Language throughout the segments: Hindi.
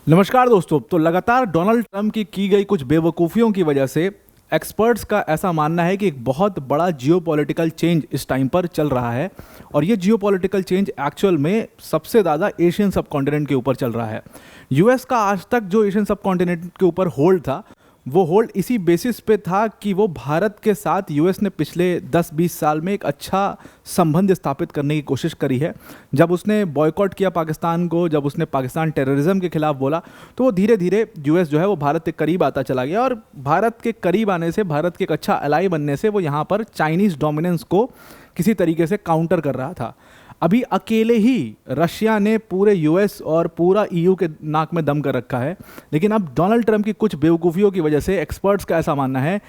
नमस्कार दोस्तों। तो लगातार डोनाल्ड ट्रंप की गई कुछ बेवकूफ़ियों की वजह से एक्सपर्ट्स का ऐसा मानना है कि एक बहुत बड़ा जियोपॉलिटिकल चेंज इस टाइम पर चल रहा है और ये जियोपॉलिटिकल चेंज एक्चुअल में सबसे ज़्यादा एशियन सब कॉन्टिनेंट के ऊपर चल रहा है। यूएस का आज तक जो एशियन सब कॉन्टिनेंट के ऊपर होल्ड था वो होल्ड इसी बेसिस पे था कि वो भारत के साथ यूएस ने पिछले 10-20 साल में एक अच्छा संबंध स्थापित करने की कोशिश करी है। जब उसने बॉयकॉट किया पाकिस्तान को, जब उसने पाकिस्तान टेररिज्म के खिलाफ बोला, तो वो धीरे धीरे यूएस जो है वो भारत के करीब आता चला गया और भारत के करीब आने से, भारत के एक अच्छा अलाई बनने से वो यहाँ पर चाइनीज़ डोमिनेंस को किसी तरीके से काउंटर कर रहा था। अभी अकेले ही रशिया ने पूरे यूएस और पूरा ईयू के नाक में दम कर रखा है। लेकिन अब डोनाल्ड ट्रंप की कुछ बेवकूफ़ियों की वजह से एक्सपर्ट्स का ऐसा मानना है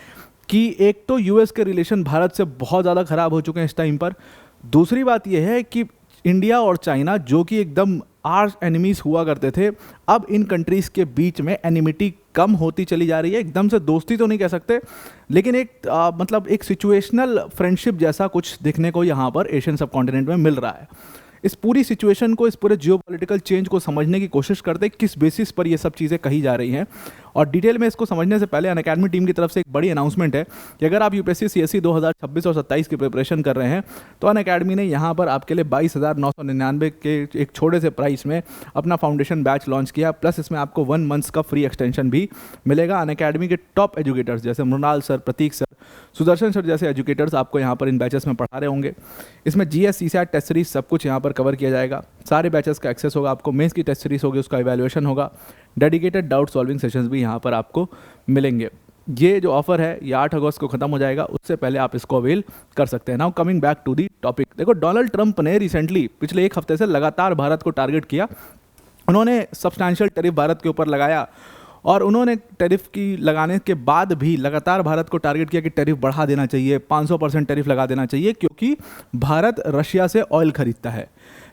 कि एक तो यूएस के रिलेशन भारत से बहुत ज़्यादा ख़राब हो चुके हैं इस टाइम पर। दूसरी बात यह है कि इंडिया और चाइना, जो कि एकदम आर्च एनिमीज हुआ करते थे, अब इन कंट्रीज़ के बीच में एनिमिटी कम होती चली जा रही है। एकदम से दोस्ती तो नहीं कह सकते, लेकिन एक मतलब एक सिचुएशनल फ्रेंडशिप जैसा कुछ देखने को यहाँ पर एशियन सब कॉन्टिनेंट में मिल रहा है। इस पूरी सिचुएशन को, इस पूरे जियोपॉलिटिकल चेंज को समझने की कोशिश करते हैं किस बेसिस पर ये सब चीज़ें कही जा रही हैं। और डिटेल में इसको समझने से पहले अनअकैडमी टीम की तरफ से एक बड़ी अनाउंसमेंट है कि अगर आप यूपीएससी सीएससी 2026 और 27 की प्रिपरेशन कर रहे हैं तो अनअकैडमी ने यहाँ पर आपके लिए 22,999 के एक छोटे से प्राइस में अपना फाउंडेशन बैच लॉन्च किया। प्लस इसमें आपको 1 मंथ्स का फ्री एक्सटेंशन भी मिलेगा। अनअकैडमी के टॉप एजुकेटर्स जैसे मृणाल सर, प्रतीक सर, सुदर्शन सर जैसे एजुकेटर्स आपको यहाँ पर इन बैचेस में पढ़ा रहे होंगे। इसमें जीएस, सीसैट, टेस्ट सीरीज सब कुछ यहाँ पर कवर किया जाएगा। सारे बैचेस का एक्सेस होगा आपको। मेंस की टेस्ट सीरीज होगी, उसका इवैल्यूएशन होगा। डेडिकेटेड डाउट सॉल्विंग सेशंस भी यहाँ पर आपको मिलेंगे। ये जो ऑफर है ये 8 अगस्त को ख़त्म हो जाएगा, उससे पहले आप इसको अवेल कर सकते हैं। Now coming back to the topic, देखो डोनाल्ड ट्रंप ने रिसेंटली पिछले एक हफ्ते से लगातार भारत को टारगेट किया। उन्होंने सब्सटैंशियल टैरिफ भारत के ऊपर लगाया और उन्होंने टैरिफ की लगाने के बाद भी लगातार भारत को टारगेट किया कि टैरिफ बढ़ा देना चाहिए, 500% टैरिफ लगा देना चाहिए, क्योंकि भारत रशिया से ऑयल खरीदता है।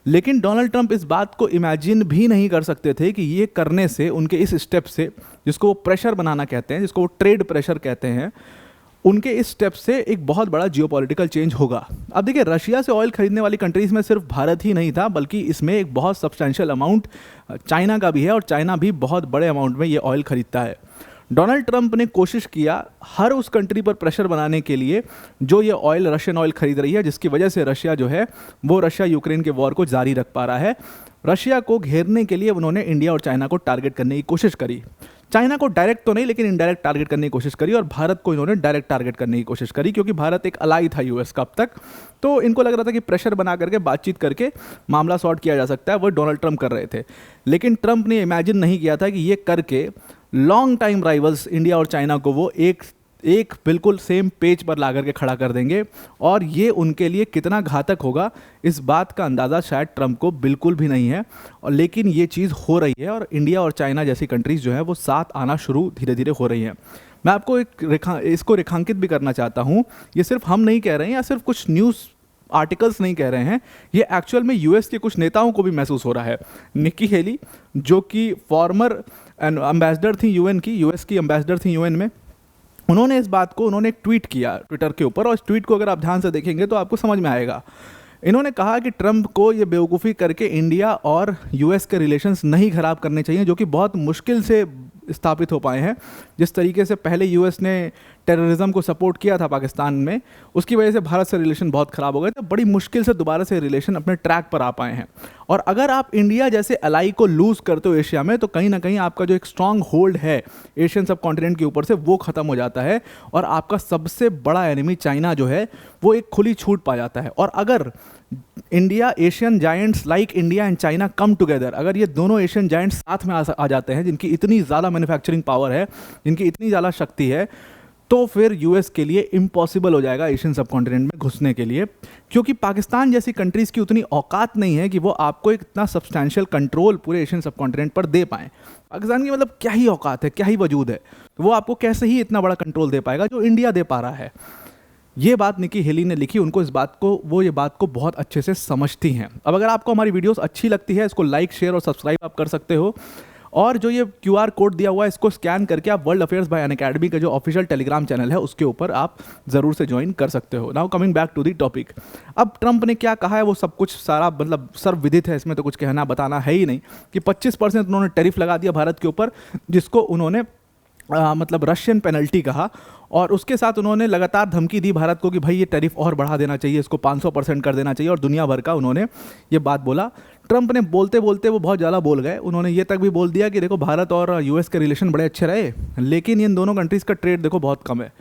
लेकिन डोनाल्ड ट्रंप इस बात को इमेजिन भी नहीं कर सकते थे कि ये करने से, उनके इस स्टेप से, जिसको वो प्रेशर बनाना कहते हैं, जिसको वो ट्रेड प्रेशर कहते हैं, उनके इस स्टेप से एक बहुत बड़ा जियोपॉलिटिकल चेंज होगा। अब देखिए, रशिया से ऑयल खरीदने वाली कंट्रीज़ में सिर्फ भारत ही नहीं था, बल्कि इसमें एक बहुत सब्सटैंशियल अमाउंट चाइना का भी है और चाइना भी बहुत बड़े अमाउंट में ये ऑयल खरीदता है। डोनाल्ड ट्रंप ने कोशिश किया हर उस कंट्री पर प्रेशर बनाने के लिए जो ये ऑयल, रशियन ऑयल खरीद रही है, जिसकी वजह से रशिया जो है वो रशिया यूक्रेन के वॉर को जारी रख पा रहा है। रशिया को घेरने के लिए उन्होंने इंडिया और चाइना को टारगेट करने की कोशिश करी। चाइना को डायरेक्ट तो नहीं, लेकिन इनडायरेक्ट टारगेट करने की कोशिश करी, और भारत को इन्होंने डायरेक्ट टारगेट करने की कोशिश करी, क्योंकि भारत एक अलाई था यूएस का अब तक। तो इनको लग रहा था कि प्रेशर बना करके, बातचीत करके मामला सॉर्ट किया जा सकता है। वो डोनाल्ड ट्रंप कर रहे थे, लेकिन ट्रंप ने इमेजिन नहीं किया था कि ये करके लॉन्ग टाइम राइवल्स इंडिया और चाइना को वो एक बिल्कुल सेम पेज पर ला करके खड़ा कर देंगे, और ये उनके लिए कितना घातक होगा इस बात का अंदाज़ा शायद ट्रंप को बिल्कुल भी नहीं है। और लेकिन ये चीज़ हो रही है और इंडिया और चाइना जैसी कंट्रीज़ जो है वो साथ आना शुरू धीरे धीरे हो रही हैं। मैं आपको इसको रेखांकित भी करना चाहता हूँ। ये सिर्फ हम नहीं कह रहे हैं या सिर्फ कुछ न्यूज़ आर्टिकल्स नहीं कह रहे हैं, ये एक्चुअल में यूएस के कुछ नेताओं को भी महसूस हो रहा है। निक्की हेली, जो कि फॉर्मर एम्बेसडर थी यूएन की, यूएस की एम्बेसडर थी यूएन में, उन्होंने इस बात को, उन्होंने एक ट्वीट किया ट्विटर के ऊपर, और इस ट्वीट को अगर आप ध्यान से देखेंगे तो आपको समझ में आएगा। इन्होंने कहा कि ट्रंप को ये बेवकूफ़ी करके इंडिया और यूएस के रिलेशंस नहीं ख़राब करने चाहिए, जो कि बहुत मुश्किल से स्थापित हो पाए हैं। जिस तरीके से पहले यूएस ने टेररिज्म को सपोर्ट किया था पाकिस्तान में, उसकी वजह से भारत से रिलेशन बहुत ख़राब हो गए थे। बड़ी मुश्किल से दोबारा से रिलेशन अपने ट्रैक पर आ पाए हैं। और अगर आप इंडिया जैसे अलाई को लूज़ करते हो एशिया में, तो कहीं ना कहीं आपका जो एक स्ट्रॉन्ग होल्ड है एशियन सब कॉन्टिनेंट के ऊपर से, वो ख़त्म हो जाता है, और आपका सबसे बड़ा एनिमी चाइना जो है वो एक खुली छूट पा जाता है। और अगर India, Asian giants like India and China come together, अगर ये दोनों एशियन जायंट्स साथ में आ जाते हैं, जिनकी इतनी ज़्यादा मैन्युफैक्चरिंग पावर है, जिनकी इतनी ज़्यादा शक्ति है, तो फिर यूएस के लिए इम्पॉसिबल हो जाएगा एशियन सब कॉन्टिनेंट में घुसने के लिए, क्योंकि पाकिस्तान जैसी कंट्रीज़ की उतनी औकात नहीं है कि वो आपको एक इतना सब्सटैंशियल कंट्रोल पूरे एशियन सब कॉन्टिनेंट पर दे पाएँ। पाकिस्तान की मतलब क्या ही औकात है, क्या ही वजूद है, तो वो आपको कैसे ही इतना बड़ा कंट्रोल दे पाएगा जो इंडिया दे पा रहा है। ये बात निकी हेली ने लिखी, उनको इस बात को, वो ये बात को बहुत अच्छे से समझती हैं। अब अगर आपको हमारी वीडियोस अच्छी लगती है, इसको लाइक, शेयर और सब्सक्राइब आप कर सकते हो। और जो ये QR कोड दिया हुआ है इसको स्कैन करके आप वर्ल्ड अफेयर्स बाय अनअकैडमी का जो ऑफिशियल टेलीग्राम चैनल है उसके ऊपर आप ज़रूर से ज्वाइन कर सकते हो। Now coming back to the topic, अब ट्रंप ने क्या कहा है वो सब कुछ सारा मतलब सर्वविदित है, इसमें तो कुछ कहना बताना है ही नहीं कि 25% उन्होंने टैरिफ लगा दिया भारत के ऊपर, जिसको उन्होंने मतलब रशियन पेनल्टी कहा। और उसके साथ उन्होंने लगातार धमकी दी भारत को कि भाई ये टैरिफ और बढ़ा देना चाहिए, इसको 500% कर देना चाहिए, और दुनिया भर का उन्होंने ये बात बोला। ट्रंप ने बोलते बोलते वो बहुत ज़्यादा बोल गए, उन्होंने ये तक भी बोल दिया कि देखो भारत और यूएस के रिलेशन बड़े अच्छे रहे, लेकिन इन दोनों कंट्रीज़ का ट्रेड देखो बहुत कम है,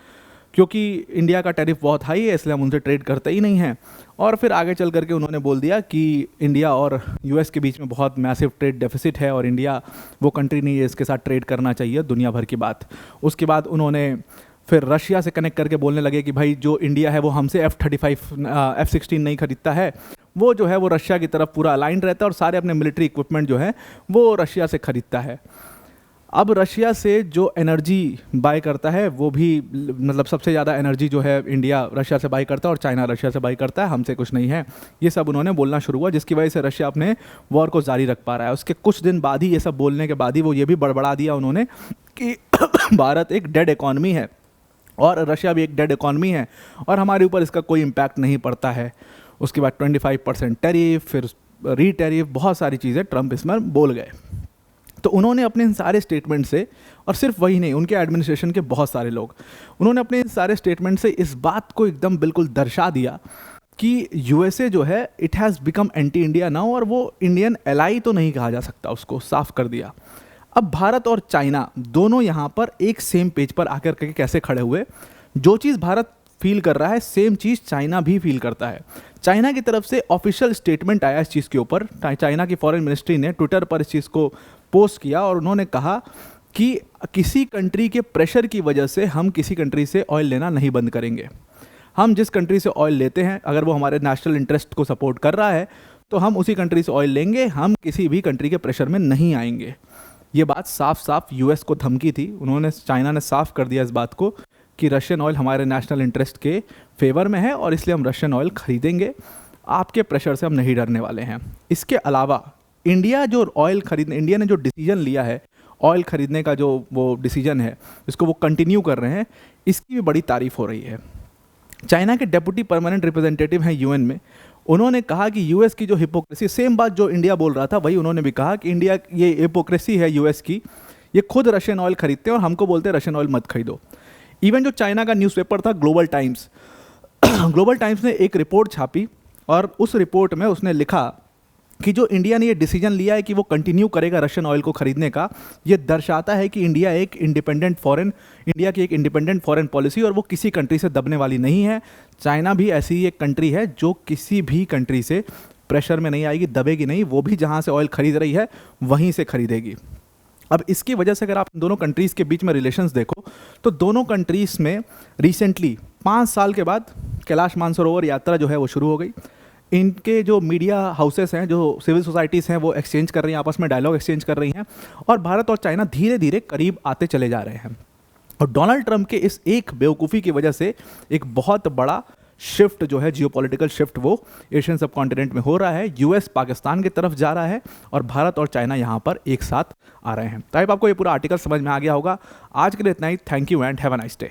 क्योंकि इंडिया का टैरिफ बहुत हाई है इसलिए हम उनसे ट्रेड करते ही नहीं हैं। और फिर आगे चल करके उन्होंने बोल दिया कि इंडिया और यूएस के बीच में बहुत मैसिव ट्रेड डेफिसिट है और इंडिया वो कंट्री नहीं है इसके साथ ट्रेड करना चाहिए, दुनिया भर की बात। उसके बाद उन्होंने फिर रशिया से कनेक्ट करके बोलने लगे कि भाई जो इंडिया है वो हमसे F-35 F-16 नहीं खरीदता है, वो जो है वो रशिया की तरफ पूरा अलाइंड रहता है और सारे अपने मिलिट्री इक्विपमेंट जो है वो रशिया से खरीदता है। अब रशिया से जो एनर्जी बाय करता है वो भी मतलब सबसे ज़्यादा एनर्जी जो है इंडिया रशिया से बाय करता है और चाइना रशिया से बाय करता है, हमसे कुछ नहीं है, ये सब उन्होंने बोलना शुरू हुआ, जिसकी वजह से रशिया अपने वॉर को जारी रख पा रहा है। उसके कुछ दिन बाद ही ये सब बोलने के बाद ही वो ये भी बड़बड़ा दिया उन्होंने कि भारत एक डेड इकॉनमी है और रशिया भी एक डेड इकॉनमी है और हमारे ऊपर इसका कोई इम्पैक्ट नहीं पड़ता है। उसके बाद 25% टैरिफ, फिर री टैरिफ, बहुत सारी चीज़ें ट्रंप इसमें बोल गए। तो उन्होंने अपने इन सारे स्टेटमेंट से, और सिर्फ वही नहीं, उनके एडमिनिस्ट्रेशन के बहुत सारे लोग, उन्होंने अपने इन सारे स्टेटमेंट से इस बात को एकदम बिल्कुल दर्शा दिया कि यूएसए जो है it has become anti India now, और वो इंडियन एलाई तो नहीं कहा जा सकता, उसको साफ कर दिया। अब भारत और चाइना दोनों यहाँ पर एक सेम पेज पर आकर के कैसे खड़े हुए, जो चीज़ भारत फील कर रहा है सेम चीज़ चाइना भी फील करता है। चाइना की तरफ से ऑफिशियल स्टेटमेंट आया इस चीज़ के ऊपर, चाइना की फॉरेन मिनिस्ट्री ने ट्विटर पर इस चीज़ को पोस्ट किया और उन्होंने कहा कि किसी कंट्री के प्रेशर की वजह से हम किसी कंट्री से ऑयल लेना नहीं बंद करेंगे। हम जिस कंट्री से ऑयल लेते हैं अगर वो हमारे नेशनल इंटरेस्ट को सपोर्ट कर रहा है तो हम उसी कंट्री से ऑयल लेंगे, हम किसी भी कंट्री के प्रेशर में नहीं आएंगे। ये बात साफ साफ यूएस को धमकी थी, उन्होंने, चाइना ने साफ कर दिया इस बात को कि रशियन ऑयल हमारे नेशनल इंटरेस्ट के फेवर में है और इसलिए हम रशियन ऑयल खरीदेंगे, आपके प्रेशर से हम नहीं डरने वाले हैं। इसके अलावा इंडिया जो ऑयल खरीदने, इंडिया ने जो डिसीजन लिया है ऑयल खरीदने का, जो वो डिसीजन है इसको वो कंटिन्यू कर रहे हैं, इसकी भी बड़ी तारीफ हो रही है। चाइना के डेप्यूटी परमानेंट रिप्रेजेंटेटिव हैं यूएन में, उन्होंने कहा कि यूएस की जो हिपोक्रेसी, सेम बात जो इंडिया बोल रहा था वही उन्होंने भी कहा कि इंडिया, ये हिपोक्रेसी है यूएस की, ये खुद रशियन ऑयल खरीदते हैं और हमको बोलते हैं रशियन ऑयल मत खरीदो। इवन जो चाइना का न्यूज़पेपर था ग्लोबल टाइम्स, ग्लोबल टाइम्स ने एक रिपोर्ट छापी और उस रिपोर्ट में उसने लिखा कि जो इंडिया ने ये डिसीजन लिया है कि वो कंटिन्यू करेगा रशियन ऑयल को खरीदने का, ये दर्शाता है कि इंडिया की एक इंडिपेंडेंट फॉरेन पॉलिसी और वो किसी कंट्री से दबने वाली नहीं है। चाइना भी ऐसी ही एक कंट्री है जो किसी भी कंट्री से प्रेशर में नहीं आएगी, दबेगी नहीं, वो भी जहाँ से ऑयल खरीद रही है वहीं से खरीदेगी। अब इसकी वजह से अगर आप दोनों कंट्रीज़ के बीच में रिलेशंस देखो तो दोनों कंट्रीज़ में रिसेंटली 5 साल के बाद कैलाश मानसरोवर यात्रा जो है वो शुरू हो गई। इनके जो मीडिया हाउसेस हैं, जो सिविल सोसाइटीज़ हैं, वो एक्सचेंज कर रही हैं, आपस में डायलॉग एक्सचेंज कर रही हैं और भारत और चाइना धीरे धीरे करीब आते चले जा रहे हैं। और डोनाल्ड ट्रंप के इस एक बेवकूफ़ी की वजह से एक बहुत बड़ा शिफ्ट जो है, जियोपॉलिटिकल शिफ्ट, वो एशियन सब कॉन्टिनेंट में हो रहा है। यूएस पाकिस्तान की तरफ जा रहा है और भारत और चाइना यहाँ पर एक साथ आ रहे हैं। तो आपको ये पूरा आर्टिकल समझ में आ गया होगा। आज के लिए इतना ही। Thank you and have a nice day.